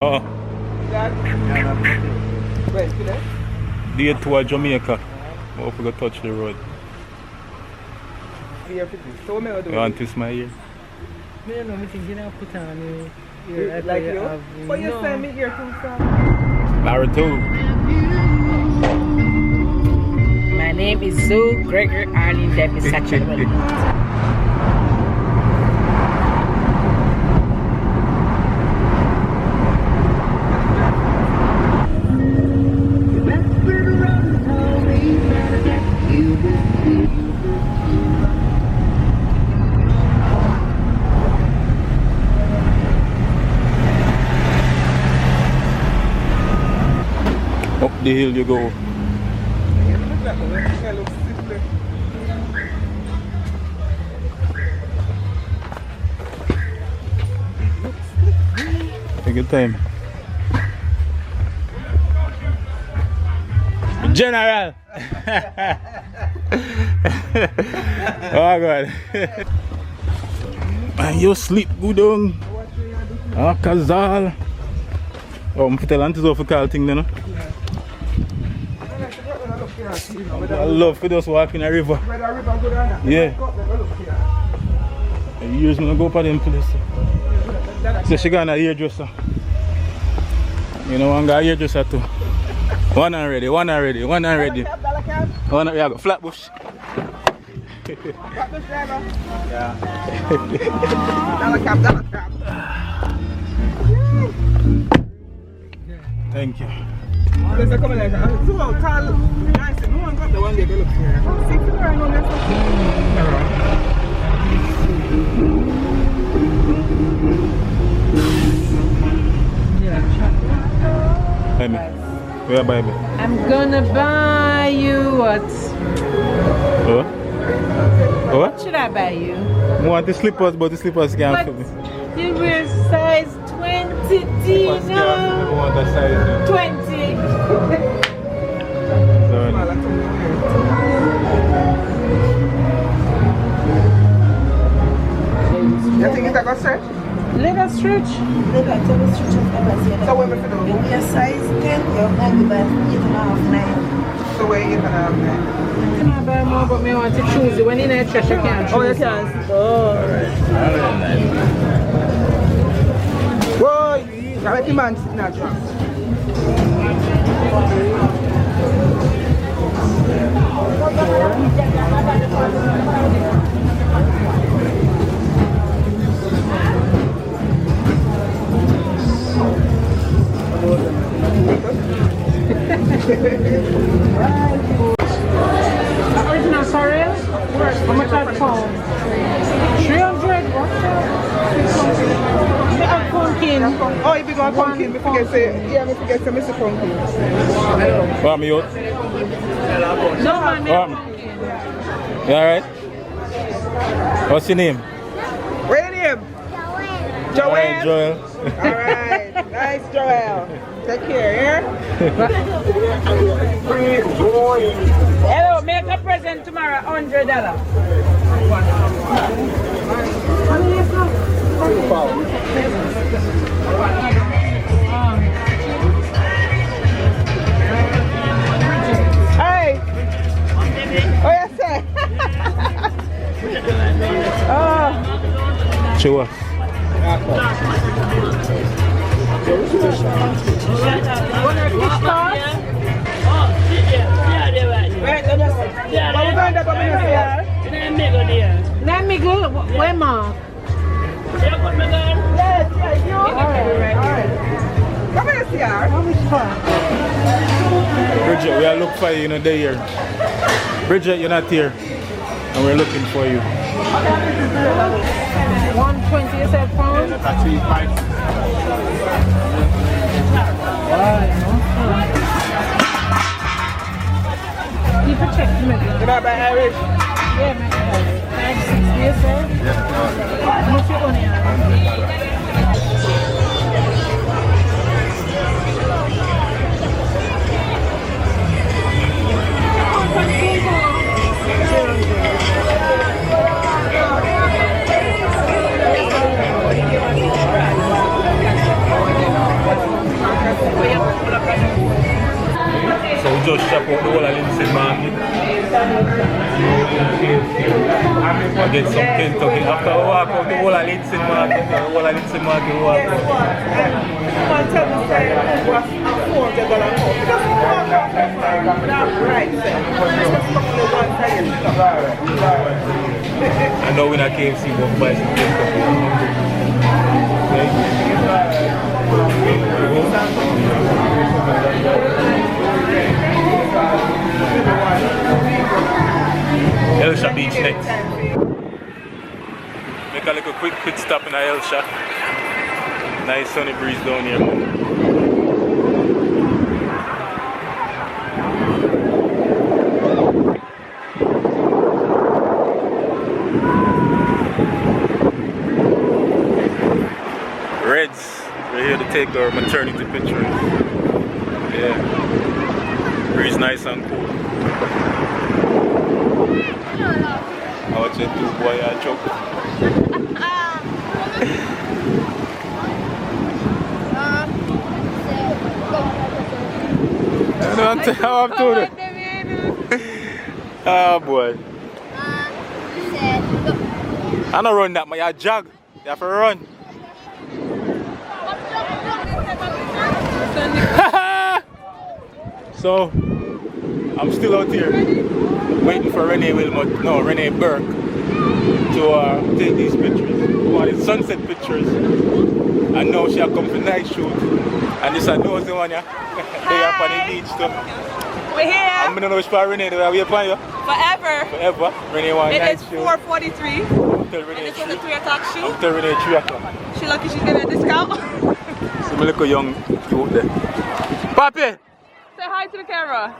Oh. Where today? Day toward Jamaica. Hope we go touch the road. So what me do? You want to twist my ear? I don't know, I think you know put on Like you? What you say me ear too, sir? Larry too. My name is Sue Gregory Arlene Davis Satchel. Up the hill you go. Take your time. General! Oh God. Man, you sleep good on. Kazal. Oh, I'm tell auntie so for call thing then. I love for just walk in a river. Yeah. I use me to go for them place. So she got a hairdresser. You know, I'm got a hairdresser too. One already. Yeah, got Flatbush. Flatbush driver. Yeah. Dollar cap. Thank you. There's a couple like so call nice. No one got the one they go look here. See if you're on that. Buy me. Where buy me? I'm gonna buy you what? Oh? What? What should I buy you? I want the slippers, but the slippers can't But fit me. you wear size 20, Slippers can't fit me. I no? want that size. 20. Sorry. You think it's a good stretch? Let us stretch. So when we fit over? Your size 10, you're going to buy 8.5, 9. So where you gonna have that? I can buy more, but I want to choose it. When in a trash, I can't choose. Oh, you can. Oh, alright. Whoa, now let the man sit in that truck. Original sorrel? How much that pound? 300? What? Me have pumpkin. Oh, you be going pumpkin. We forget say, yeah, we forget to miss the pumpkin. What me out? No man, me have What? pumpkin. You alright? What's your name? What's your name? Joel. Alright, Joel. Alright, nice Joel. Take care, yeah? Hello, make a present tomorrow, $100. Hey! Oh, yes, sir. Oh. Show us. Let me go. Where, Mark? Come here, CR. Bridget, we are looking for you, they're here. Bridget, you're not here. And we're looking for you. 120, you said pound? Keep a check. Can I buy Irish? Yeah, man. 560, you said? How much you own here? just shop out the whole of Linstead market. I get some Kentucky. After I walk out the whole of Linstead market, we walk out. Someone tell me say $400 more. Just walk out that right there. Just come to the one side and stuff. I know when I came see one buy some Kentucky. Hellshire Beach next. Make a little quick pit stop in Hellshire. Nice sunny breeze down here. Reds, we're here to take our maternity pictures. Yeah, breeze nice and cool. I watch it too, boy, I choke. I don't know how I'm doing it. Oh boy. I don't run that, but I jog. You have to run. So I'm still out here waiting for Renee Burke to take these pictures. These sunset pictures. I know she'll come for night shoot. And this I know the one, yeah. They are on the beach too. We're here. I'm gonna know which part Renee do. Are we upon you? Forever. Forever. Renee one It night is shoot. 4:43. Tell Renee It's on the 3 o'clock shoot. Tell Renee 3 o'clock. She lucky she's getting a discount. See my little young cute there. Papi! Say hi to the camera.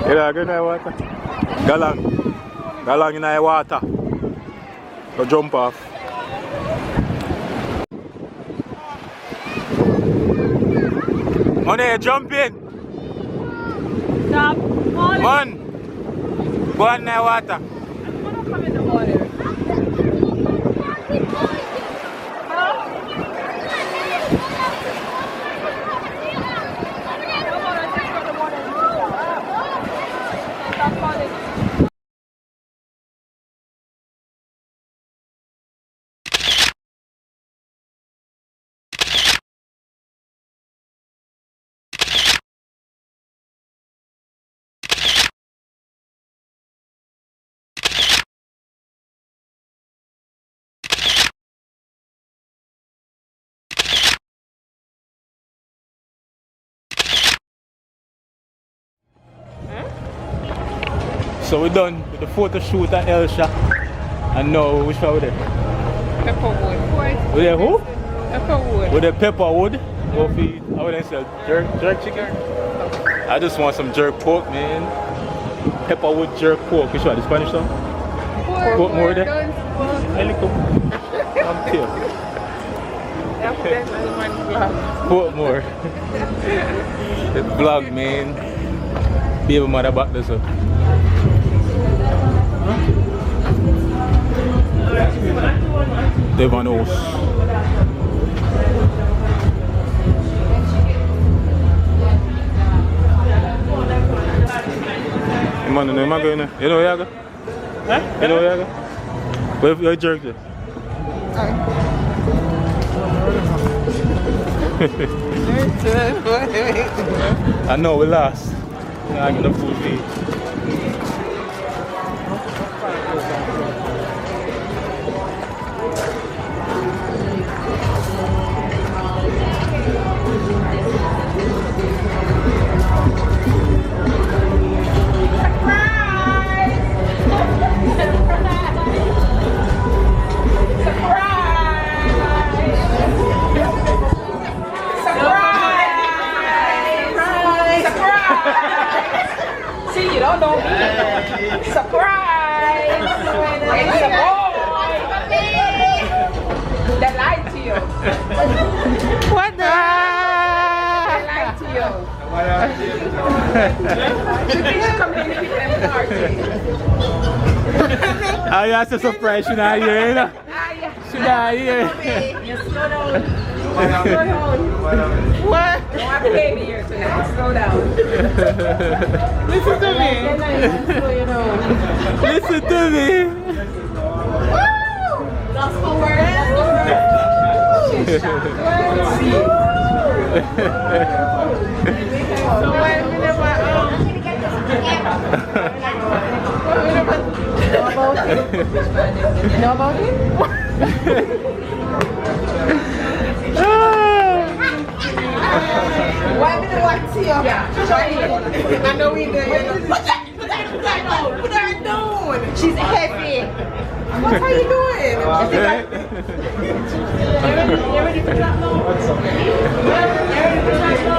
Yeah, go in the water. Galang in the water. Go jump off. Money, jump in. Stop. Come on. Go in the water. I'm gonna come in the water. So we're done with the photo shoot at Hellshire. And now which one with it? Pepperwood. With the who? Pepperwood. With the pepperwood. Go feed. I wouldn't say jerk chicken. I just want some jerk pork, man. Pepperwood jerk pork. Which one? The Spanish one? Pork more there? I like them. I'm here. Pork more. The vlog, man. Baby mother back this up. Devon House. Man, you know where you go? You know where you go? Huh? You know where you go? Where you jerk there? I know we lost. I get the full feed. See, you don't know me. Surprise! It's a boy! They lied to you. What the? They lied to you. You think you come in and keep them party? Oh, yeah, that's a surprise. She's not here, you know? Ah, yeah. should I hear? You slow down. Slow down. What? No, I have a baby here tonight. Slow down. Listen to me. Listen to me. That's for word. So why we never know about it? Why we never watch you? Yeah. I know we do. Put that down. She's heavy. What are you doing? You ready for that now? You ready for that now?